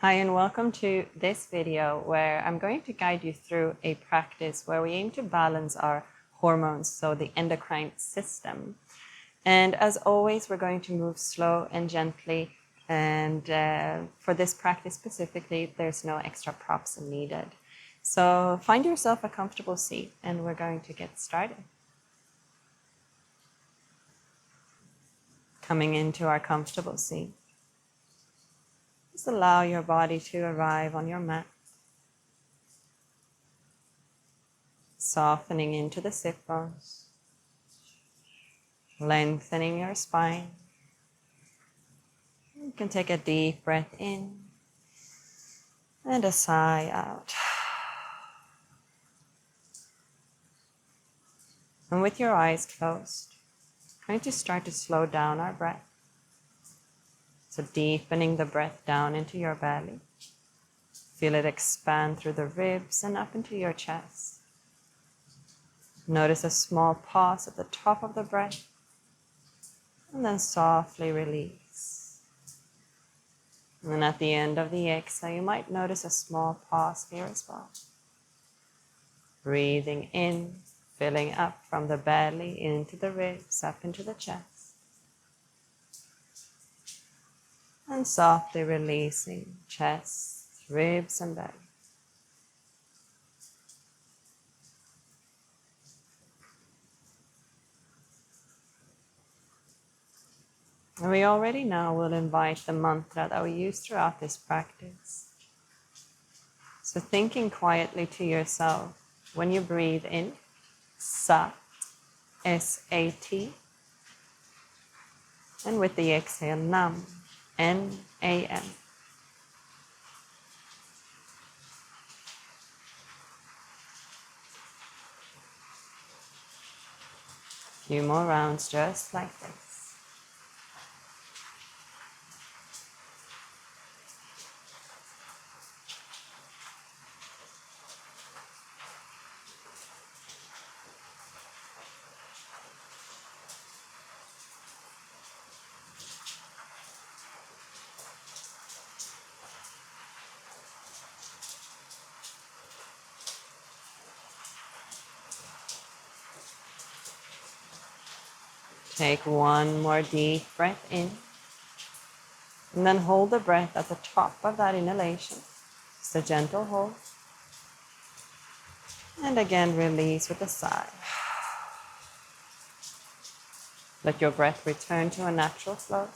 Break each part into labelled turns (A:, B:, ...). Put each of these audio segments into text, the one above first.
A: Hi and welcome to this video where I'm going to guide you through a practice where we aim to balance our hormones, so the endocrine system. And as always, we're going to move slow and gently, and for this practice specifically, there's no extra props needed. So find yourself a comfortable seat and we're going to get started. Coming into our comfortable seat. Just allow your body to arrive on your mat. Softening into the sit bones. Lengthening your spine. You can take a deep breath in and a sigh out. And with your eyes closed, I'm going to start to slow down our breath. So deepening the breath down into your belly. Feel it expand through the ribs and up into your chest. Notice a small pause at the top of the breath. And then softly release. And then at the end of the exhale, you might notice a small pause here as well. Breathing in, filling up from the belly into the ribs, up into the chest. And softly releasing chest, ribs, and belly. And we already now will invite the mantra that we use throughout this practice. So thinking quietly to yourself, when you breathe in, Sat, S-A-T. And with the exhale, Nam, N-A-M. Few more rounds just like this. Take one more deep breath in. And then hold the breath at the top of that inhalation. Just a gentle hold. And again, release with a sigh. Let your breath return to a natural flow.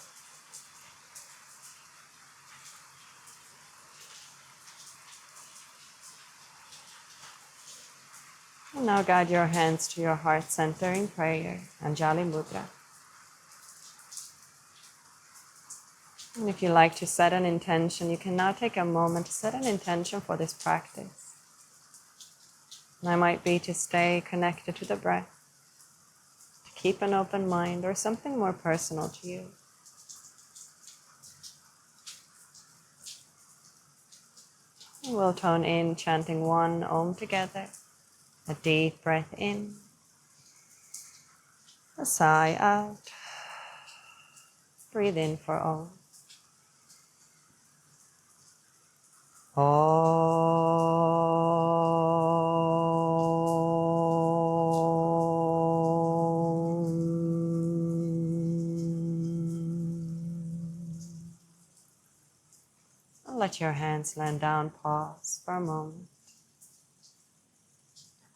A: And now guide your hands to your heart center in prayer, Anjali Mudra. And if you like to set an intention, you can now take a moment to set an intention for this practice. And that might be to stay connected to the breath, to keep an open mind, or something more personal to you. And we'll tone in, chanting one Om together. A deep breath in, a sigh out. Breathe in for Om. Let your hands land down, pause for a moment.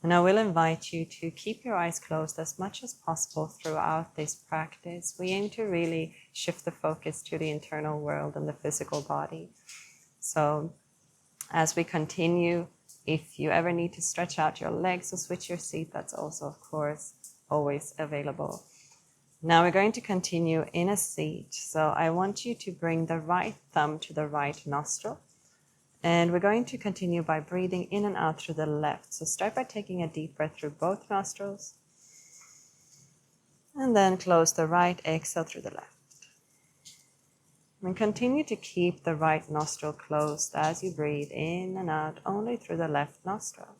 A: And I will invite you to keep your eyes closed as much as possible throughout this practice. We aim to really shift the focus to the internal world and the physical body. So as we continue, if you ever need to stretch out your legs or switch your seat, that's also, of course, always available. Now we're going to continue in a seat. So I want you to bring the right thumb to the right nostril. And we're going to continue by breathing in and out through the left. So start by taking a deep breath through both nostrils. And then close the right, exhale through the left. And continue to keep the right nostril closed as you breathe in and out only through the left nostril.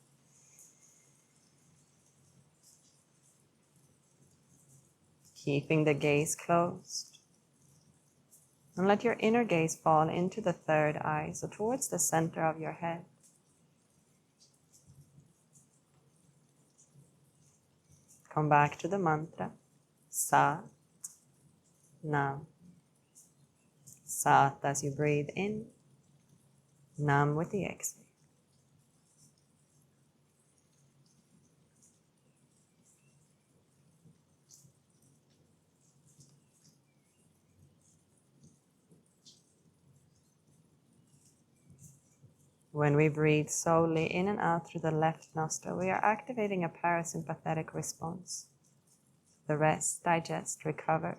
A: Keeping the gaze closed. And let your inner gaze fall into the third eye, so towards the center of your head. Come back to the mantra, Sat Nam. Sat as you breathe in, Nam with the exhale. When we breathe slowly in and out through the left nostril, we are activating a parasympathetic response. The rest, digest, recover.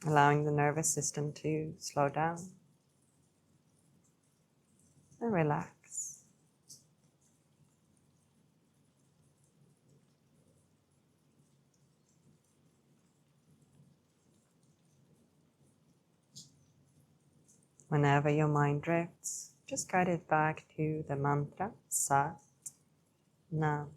A: Allowing the nervous system to slow down and relax. Whenever your mind drifts, just guide it back to the mantra, Sat Nam.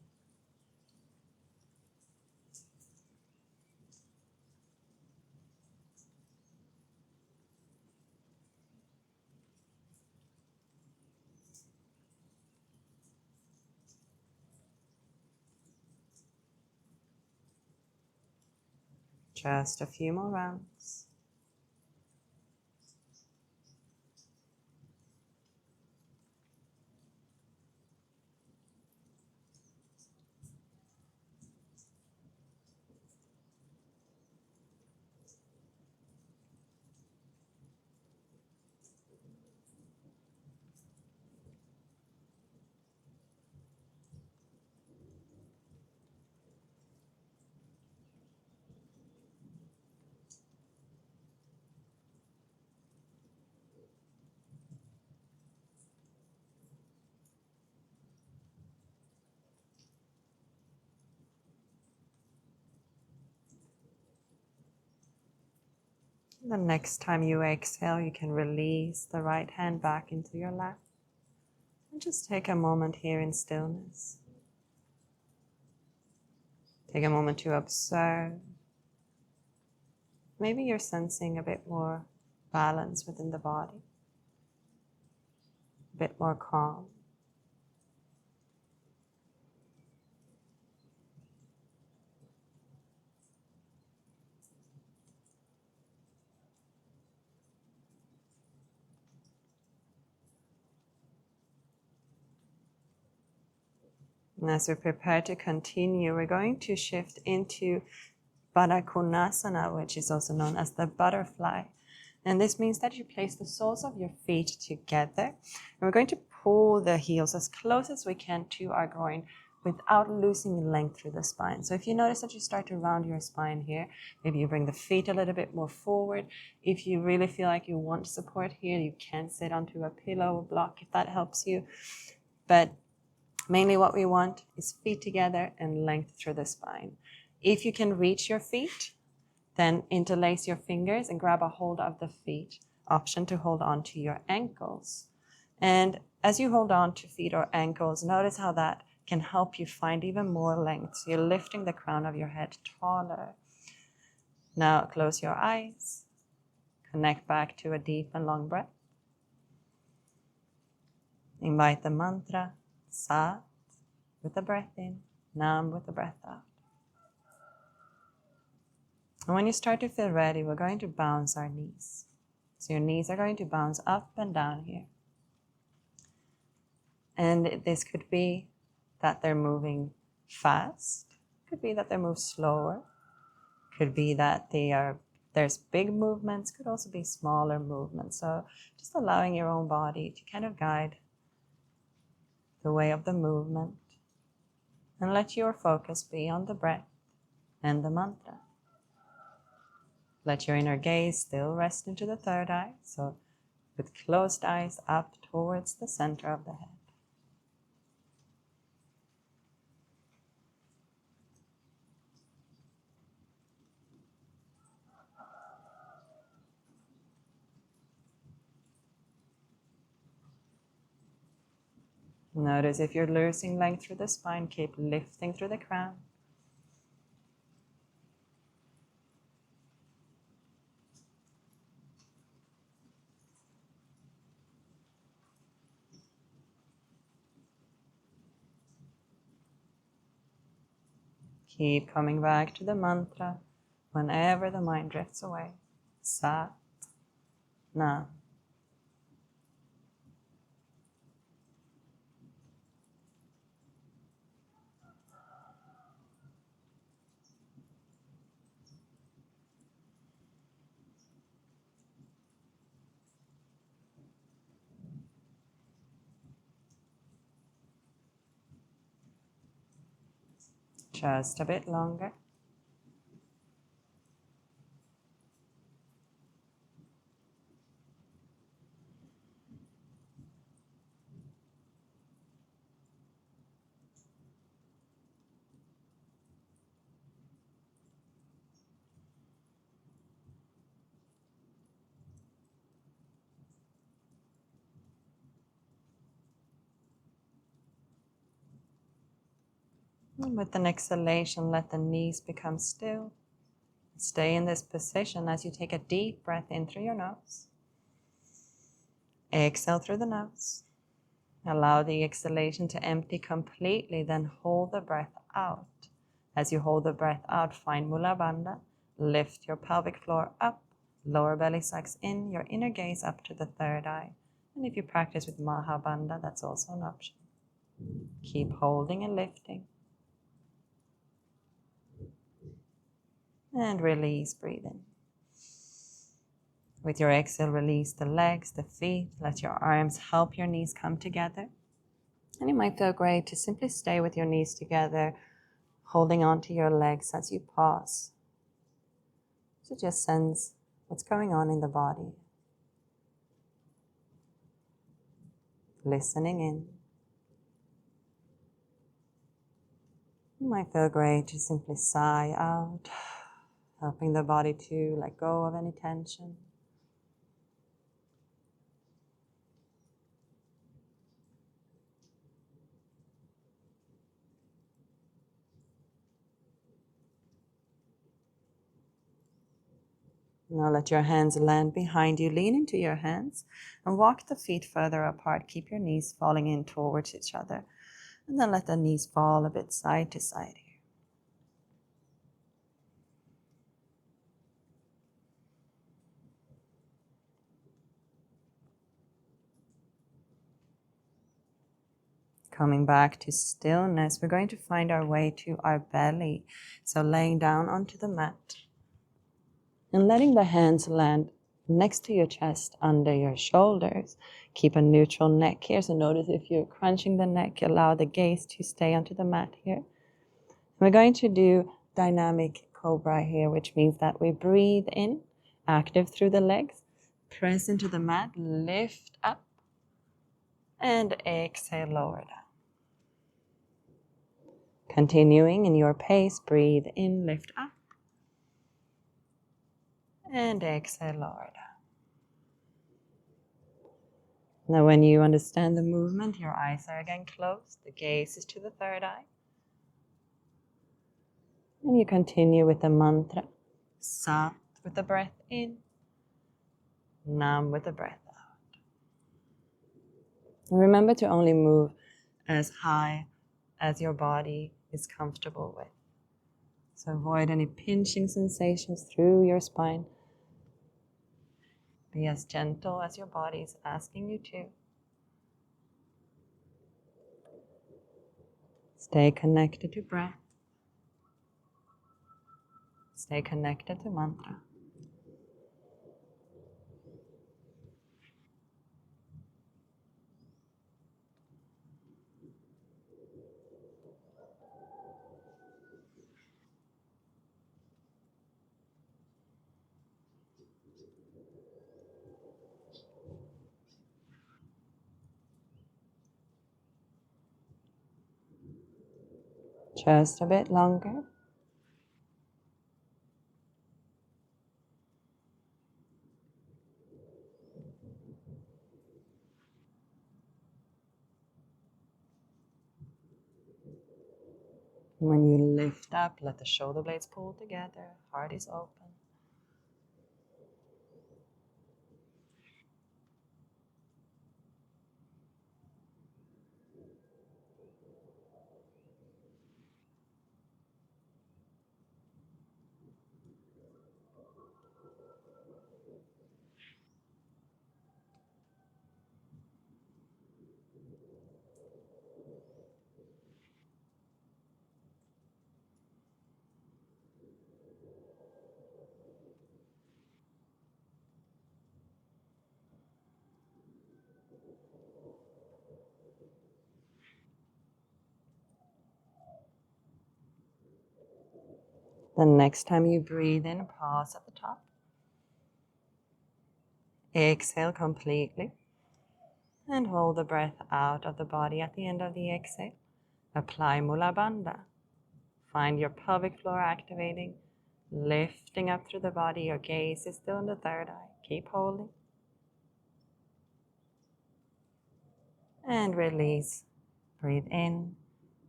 A: Just a few more rounds. The next time you exhale, you can release the right hand back into your lap. And just take a moment here in stillness. Take a moment to observe. Maybe you're sensing a bit more balance within the body, a bit more calm. And as we prepare to continue, we're going to shift into Baddha Konasana, which is also known as the butterfly. And this means that you place the soles of your feet together. And we're going to pull the heels as close as we can to our groin without losing length through the spine. So if you notice that you start to round your spine here, maybe you bring the feet a little bit more forward. If you really feel like you want support here, you can sit onto a pillow or block if that helps you. But mainly what we want is feet together and length through the spine. If you can reach your feet, then interlace your fingers and grab a hold of the feet. Option to hold on to your ankles. And as you hold on to feet or ankles, notice how that can help you find even more length. So you're lifting the crown of your head taller. Now close your eyes. Connect back to a deep and long breath. Invite the mantra, Sat with the breath in, Nam with the breath out. And when you start to feel ready, we're going to bounce our knees. So your knees are going to bounce up and down here. And this could be that they're moving fast. Could be that they move slower. Could be that there's big movements. Could also be smaller movements. So just allowing your own body to kind of guide the way of the movement. And let your focus be on the breath and the mantra. Let your inner gaze still rest into the third eye, so with closed eyes up towards the center of the head. Notice if you're losing length through the spine, keep lifting through the crown. Keep coming back to the mantra whenever the mind drifts away. Sat, Nam. Just a bit longer. And with an exhalation, let the knees become still. Stay in this position as you take a deep breath in through your nose. Exhale through the nose. Allow the exhalation to empty completely, then hold the breath out. As you hold the breath out, find Mula Bandha. Lift your pelvic floor up. Lower belly sucks in, your inner gaze up to the third eye. And if you practice with Maha Bandha, that's also an option. Keep holding and lifting. And release, breathe in. With your exhale, release the legs, the feet. Let your arms help your knees come together. And it might feel great to simply stay with your knees together, holding on to your legs as you pause. So just sense what's going on in the body. Listening in. It might feel great to simply sigh out, helping the body to let go of any tension. Now let your hands land behind you. Lean into your hands and walk the feet further apart. Keep your knees falling in towards each other. And then let the knees fall a bit side to side here. Coming back to stillness, we're going to find our way to our belly. So laying down onto the mat and letting the hands land next to your chest, under your shoulders. Keep a neutral neck here. So notice if you're crunching the neck, allow the gaze to stay onto the mat here. We're going to do dynamic cobra here, which means that we breathe in, active through the legs, press into the mat, lift up, and exhale, lower down. Continuing in your pace, breathe in, lift up, and exhale, lower down. Now when you understand the movement, your eyes are again closed, the gaze is to the third eye. And you continue with the mantra, Sat with the breath in, Nam with the breath out. And remember to only move as high as your body is comfortable with. So avoid any pinching sensations through your spine. Be as gentle as your body is asking you to. Stay connected to breath. Stay connected to mantra. Just a bit longer. When you lift up, let the shoulder blades pull together, heart is open. The next time you breathe in, pause at the top. Exhale completely. And hold the breath out of the body at the end of the exhale. Apply Mula Bandha. Find your pelvic floor activating, lifting up through the body. Your gaze is still in the third eye. Keep holding. And release. Breathe in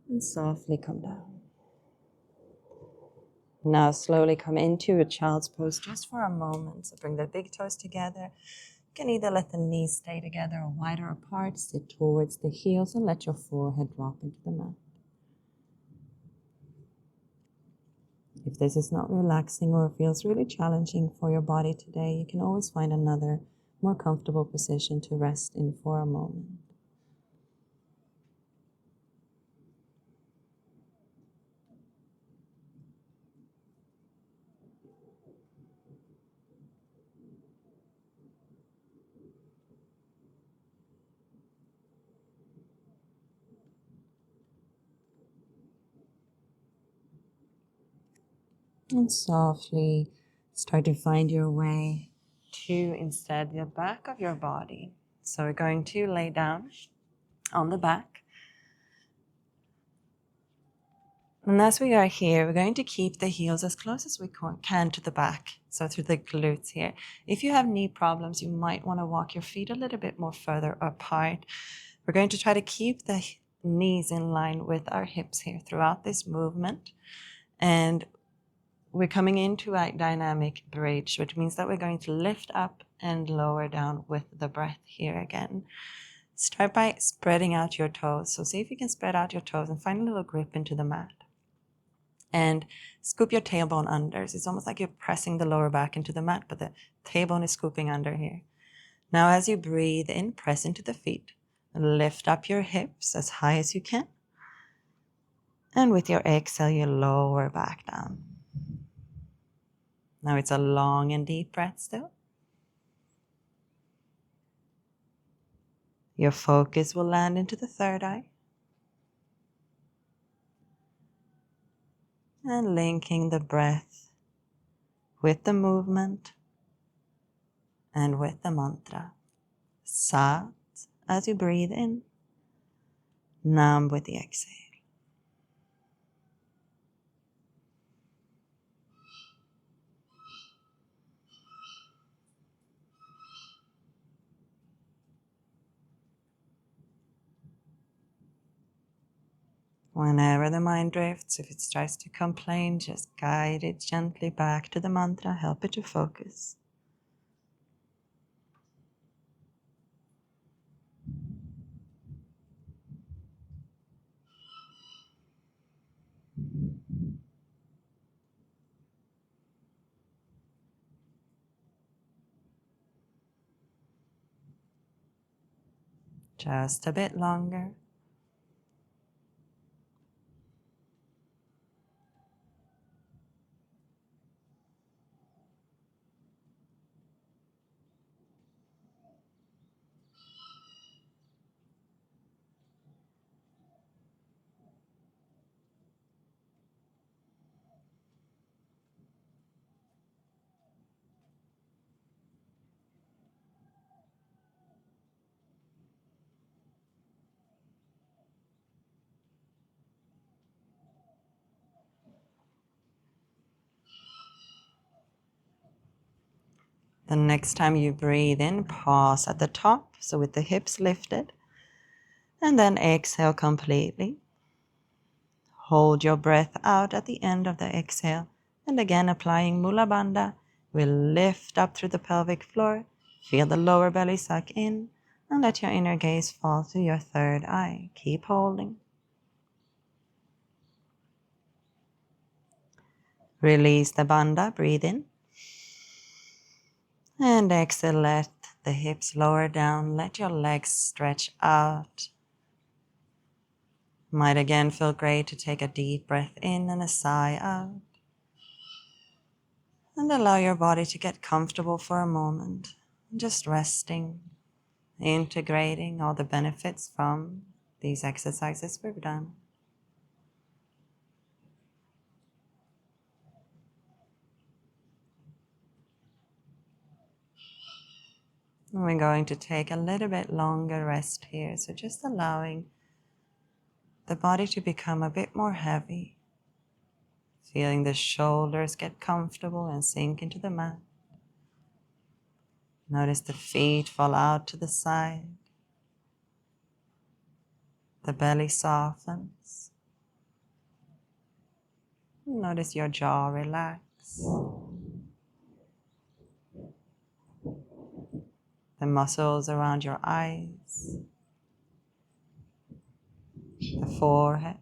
A: and softly come down. Now slowly come into a child's pose just for a moment. So bring the big toes together. You can either let the knees stay together or wider apart. Sit towards the heels and let your forehead drop into the mat. If this is not relaxing or feels really challenging for your body today, you can always find another more comfortable position to rest in for a moment. And softly start to find your way to instead the back of your body. So we're going to lay down on the back. And as we are here, we're going to keep the heels as close as we can to the back, so through the glutes here. If you have knee problems, you might want to walk your feet a little bit more further apart. We're going to try to keep the knees in line with our hips here throughout this movement. And we're coming into a dynamic bridge, which means that we're going to lift up and lower down with the breath here again. Start by spreading out your toes. So see if you can spread out your toes and find a little grip into the mat. And scoop your tailbone under. So it's almost like you're pressing the lower back into the mat, but the tailbone is scooping under here. Now as you breathe in, press into the feet. Lift up your hips as high as you can. And with your exhale, you lower back down. Now it's a long and deep breath still. Your focus will land into the third eye. And linking the breath with the movement and with the mantra. Sat as you breathe in. Nam with the exhale. Whenever the mind drifts, if it starts to complain, just guide it gently back to the mantra, help it to focus. Just a bit longer. The next time you breathe in, pause at the top, so with the hips lifted. And then exhale completely. Hold your breath out at the end of the exhale. And again, applying Mula Bandha, we'll lift up through the pelvic floor. Feel the lower belly suck in. And let your inner gaze fall to your third eye. Keep holding. Release the bandha, breathe in. And exhale, let the hips lower down. Let your legs stretch out. Might again feel great to take a deep breath in and a sigh out. And allow your body to get comfortable for a moment. Just resting, integrating all the benefits from these exercises we've done. And we're going to take a little bit longer rest here. So just allowing the body to become a bit more heavy. Feeling the shoulders get comfortable and sink into the mat. Notice the feet fall out to the side. The belly softens. Notice your jaw relax. The muscles around your eyes. The forehead.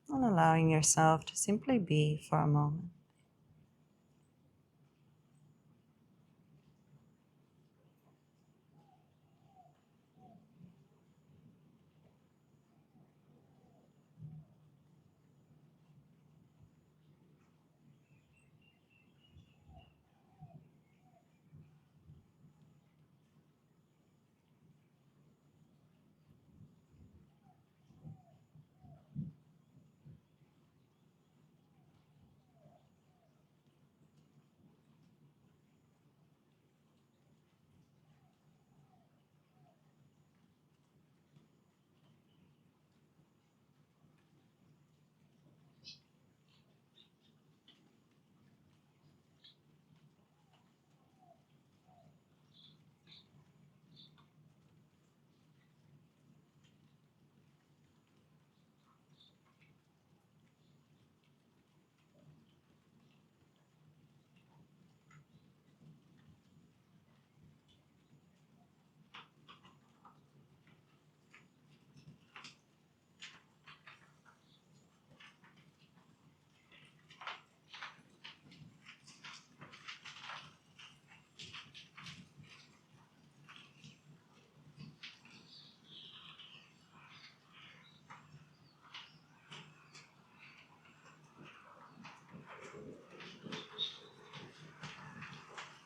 A: And allowing yourself to simply be for a moment.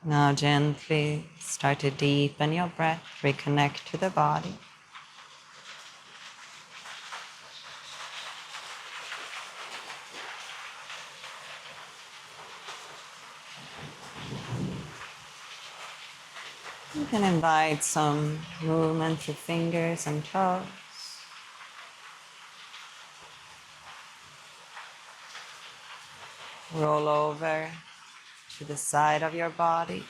A: Now gently start to deepen your breath, reconnect to the body. You can invite some movement through fingers and toes. Roll over to the side of your body.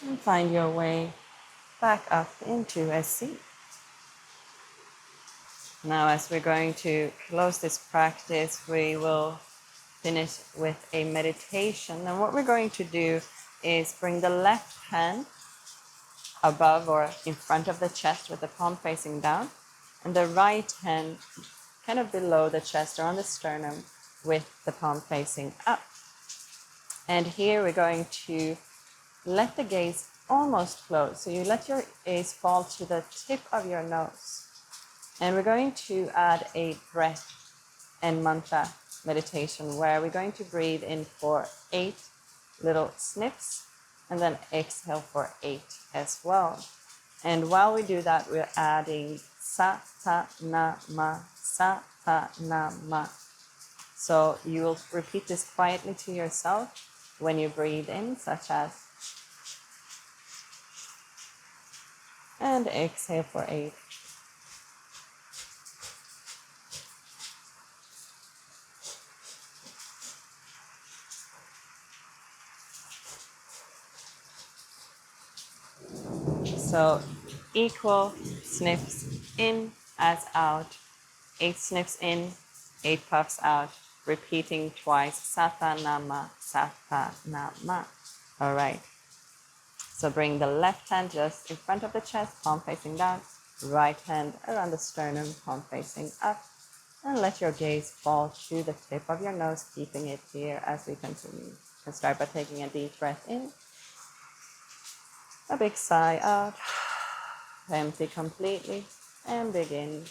A: And find your way back up into a seat. Now, as we're going to close this practice, we will finish with a meditation. And what we're going to do is bring the left hand above or in front of the chest with the palm facing down, and the right hand kind of below the chest or on the sternum with the palm facing up. And here we're going to let the gaze almost close. So you let your gaze fall to the tip of your nose. And we're going to add a breath and mantra meditation where we're going to breathe in for 8 little sniffs and then exhale for 8 as well. And while we do that, we're adding sa ta na ma, sa ta na ma. So you will repeat this quietly to yourself when you breathe in, such as, and exhale for 8. So equal sniffs in as out, 8 sniffs in, 8 puffs out, repeating twice, satanama, satanama. All right. So bring the left hand just in front of the chest, palm facing down, right hand around the sternum, palm facing up, and let your gaze fall to the tip of your nose, keeping it here as we continue. And start by taking a deep breath in, a big sigh out, empty completely, and begin.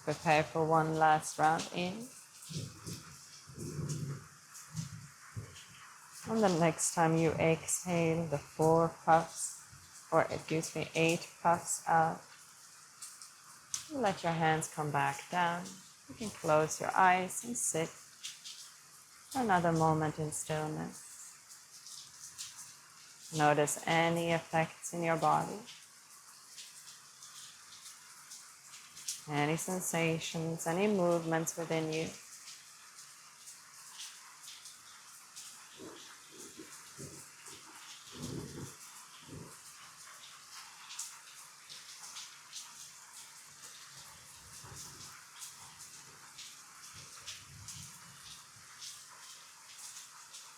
A: Prepare for one last round in. And the next time you exhale the 4 puffs, or excuse me, 8 puffs out, let your hands come back down. You can close your eyes and sit for another moment in stillness. Notice any effects in your body, any sensations, any movements within you.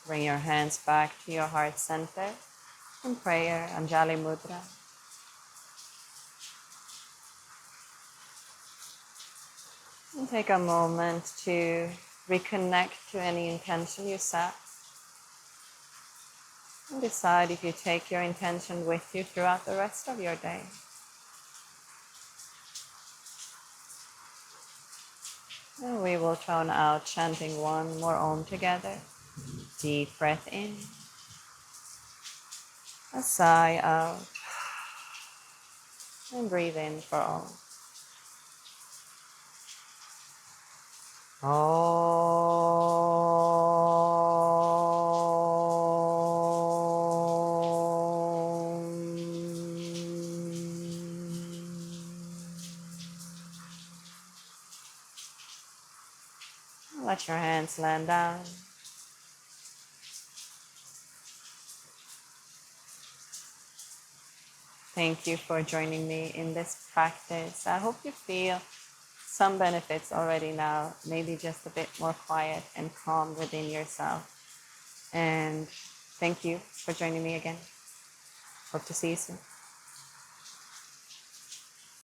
A: Bring your hands back to your heart center in prayer, Anjali Mudra. And take a moment to reconnect to any intention you set. And decide if you take your intention with you throughout the rest of your day. And we will tone out chanting one more Om together. Deep breath in. A sigh out. And breathe in for Om. Let your hands land down. Thank you for joining me in this practice. I hope you feel some benefits already now, maybe just a bit more quiet and calm within yourself. And thank you for joining me again. Hope to see you soon.